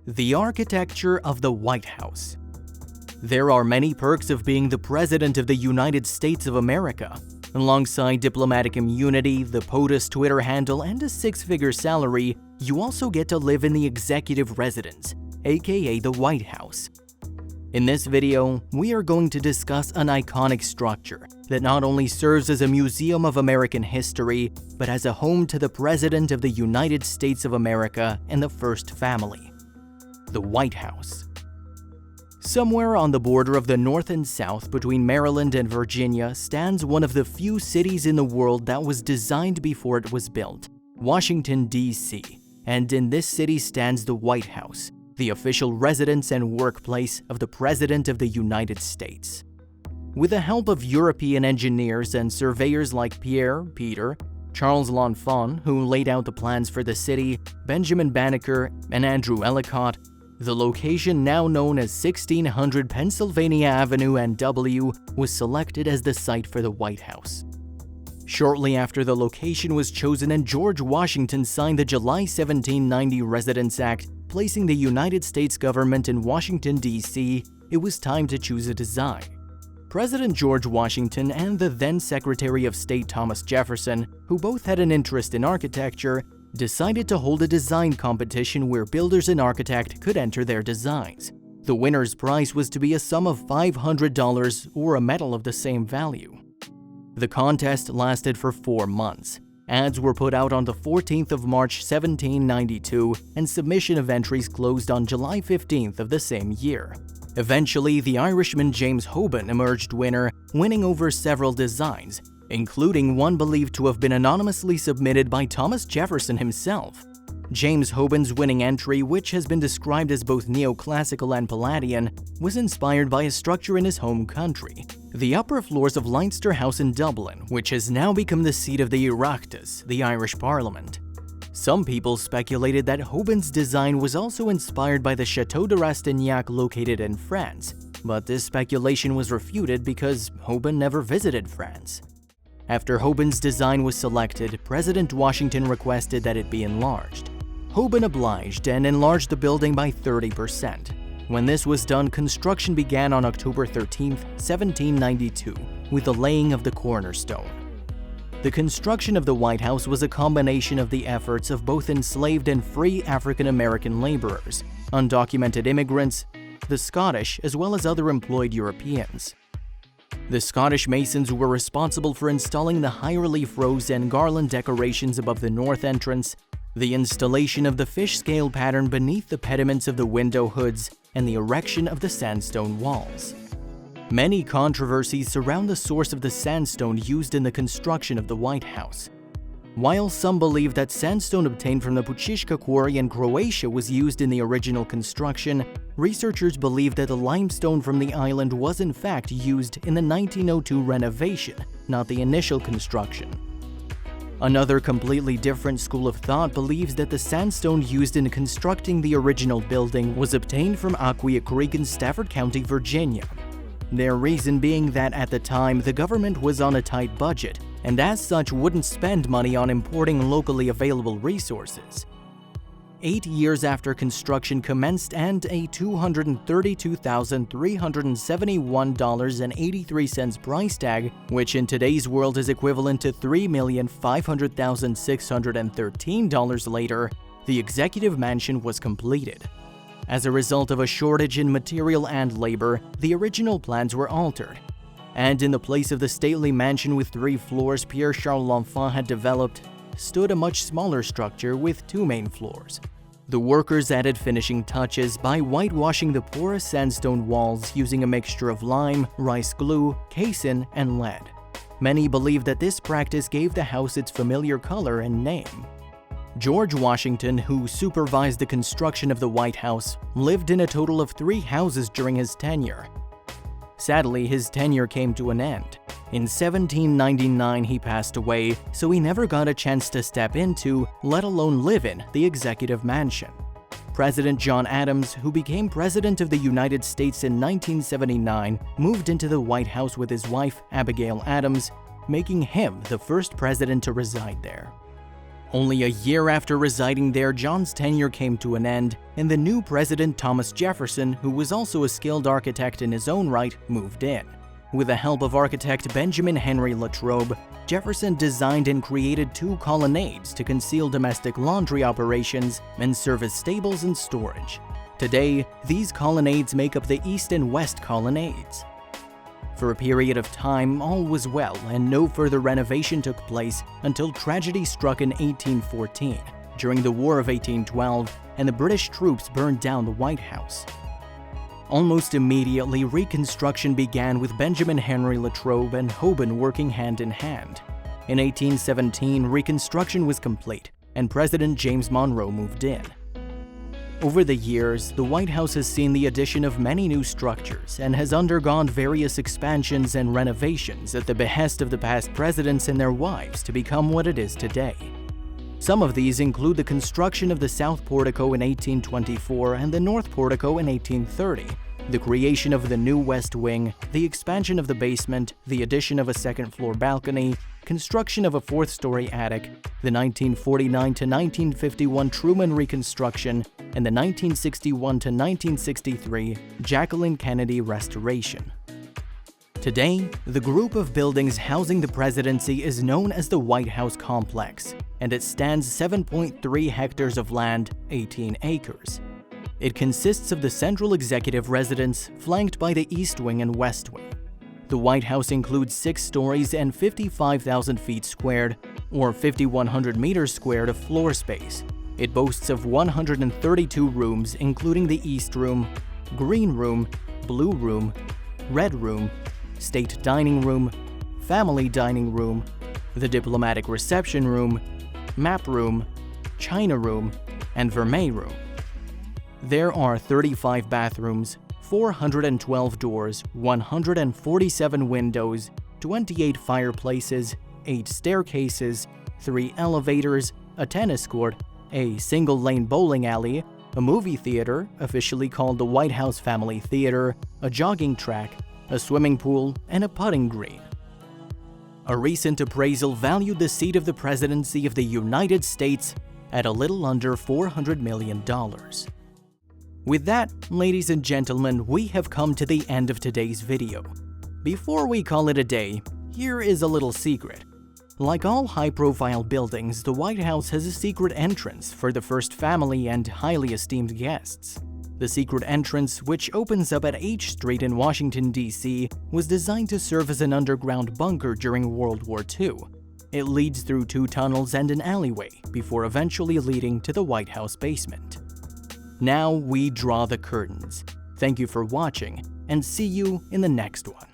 The architecture of the White House. There are many perks of being the President of the United States of America. Alongside diplomatic immunity, the POTUS Twitter handle, and a six-figure salary, you also get to live in the executive residence, aka the White House. In this video, we are going to discuss an iconic structure that not only serves as a museum of American history, but as a home to the President of the United States of America and the First Family. The White House. Somewhere on the border of the North and South between Maryland and Virginia stands one of the few cities in the world that was designed before it was built, Washington, D.C. And in this city stands the White House, the official residence and workplace of the President of the United States. With the help of European engineers and surveyors like Peter, Charles L'Enfant, who laid out the plans for the city, Benjamin Banneker, and Andrew Ellicott, the location, now known as 1600 Pennsylvania Avenue and W, was selected as the site for the White House. Shortly after the location was chosen and George Washington signed the July 1790 Residence Act, placing the United States government in Washington, D.C., it was time to choose a design. President George Washington and the then Secretary of State Thomas Jefferson, who both had an interest in architecture, decided to hold a design competition where builders and architects could enter their designs. The winner's prize was to be a sum of $500 or a medal of the same value. The contest lasted for 4 months. Ads were put out on the 14th of March 1792, and submission of entries closed on July 15th of the same year. Eventually, the Irishman James Hoban emerged winner, winning over several designs, including one believed to have been anonymously submitted by Thomas Jefferson himself. James Hoban's winning entry, which has been described as both neoclassical and Palladian, was inspired by a structure in his home country, the upper floors of Leinster House in Dublin, which has now become the seat of the Oireachtas, the Irish Parliament. Some people speculated that Hoban's design was also inspired by the Château de Rastignac located in France, but this speculation was refuted because Hoban never visited France. After Hoban's design was selected, President Washington requested that it be enlarged. Hoban obliged and enlarged the building by 30%. When this was done, construction began on October 13, 1792, with the laying of the cornerstone. The construction of the White House was a combination of the efforts of both enslaved and free African-American laborers, undocumented immigrants, the Scottish, as well as other employed Europeans. The Scottish masons were responsible for installing the high-relief rose and garland decorations above the north entrance, the installation of the fish scale pattern beneath the pediments of the window hoods, and the erection of the sandstone walls. Many controversies surround the source of the sandstone used in the construction of the White House. While some believe that sandstone obtained from the Pučišća quarry in Croatia was used in the original construction, researchers believe that the limestone from the island was in fact used in the 1902 renovation, not the initial construction. Another completely different school of thought believes that the sandstone used in constructing the original building was obtained from Aquia Creek in Stafford County, Virginia. Their reason being that at the time the government was on a tight budget, and as such wouldn't spend money on importing locally available resources. 8 years after construction commenced and a $232,371.83 price tag, which in today's world is equivalent to $3,500,613 later, the executive mansion was completed. As a result of a shortage in material and labor, the original plans were altered, and in the place of the stately mansion with 3 floors Pierre-Charles L'Enfant had developed, stood a much smaller structure with 2 main floors. The workers added finishing touches by whitewashing the porous sandstone walls using a mixture of lime, rice glue, casein, and lead. Many believe that this practice gave the house its familiar color and name. George Washington, who supervised the construction of the White House, lived in a total of 3 houses during his tenure. Sadly, his tenure came to an end. In 1799, he passed away, so he never got a chance to step into, let alone live in, the executive mansion. President John Adams, who became President of the United States in 1979, moved into the White House with his wife, Abigail Adams, making him the first president to reside there. Only a year after residing there, John's tenure came to an end, and the new president, Thomas Jefferson, who was also a skilled architect in his own right, moved in. With the help of architect Benjamin Henry Latrobe, Jefferson designed and created 2 colonnades to conceal domestic laundry operations and serve as stables and storage. Today, these colonnades make up the east and west colonnades. For a period of time, all was well, and no further renovation took place until tragedy struck in 1814, during the War of 1812, and the British troops burned down the White House. Almost immediately, reconstruction began with Benjamin Henry Latrobe and Hoban working hand in hand. In 1817, reconstruction was complete, and President James Monroe moved in. Over the years, the White House has seen the addition of many new structures and has undergone various expansions and renovations at the behest of the past presidents and their wives to become what it is today. Some of these include the construction of the South Portico in 1824 and the North Portico in 1830, the creation of the new West Wing, the expansion of the basement, the addition of a second-floor balcony, construction of a 4th-story attic, the 1949 to 1951 Truman reconstruction, and the 1961 to 1963 Jacqueline Kennedy restoration. Today, the group of buildings housing the presidency is known as the White House Complex, and it stands 7.3 hectares of land, 18 acres. It consists of the Central Executive Residence, flanked by the East Wing and West Wing. The White House includes 6 stories and 55,000 feet squared, or 5,100 meters squared of floor space. It boasts of 132 rooms, including the East Room, Green Room, Blue Room, Red Room, State Dining Room, Family Dining Room, the Diplomatic Reception Room, Map Room, China Room, and Vermeil Room. There are 35 bathrooms, 412 doors, 147 windows, 28 fireplaces, 8 staircases, 3 elevators, a tennis court, a single-lane bowling alley, a movie theater, officially called the White House Family Theater, a jogging track, a swimming pool, and a putting green. A recent appraisal valued the seat of the presidency of the United States at a little under $400 million. With that, ladies and gentlemen, we have come to the end of today's video. Before we call it a day, here is a little secret. Like all high-profile buildings, the White House has a secret entrance for the first family and highly esteemed guests. The secret entrance, which opens up at H Street in Washington, D.C., was designed to serve as an underground bunker during World War II. It leads through 2 tunnels and an alleyway, before eventually leading to the White House basement. Now we draw the curtains. Thank you for watching, and see you in the next one.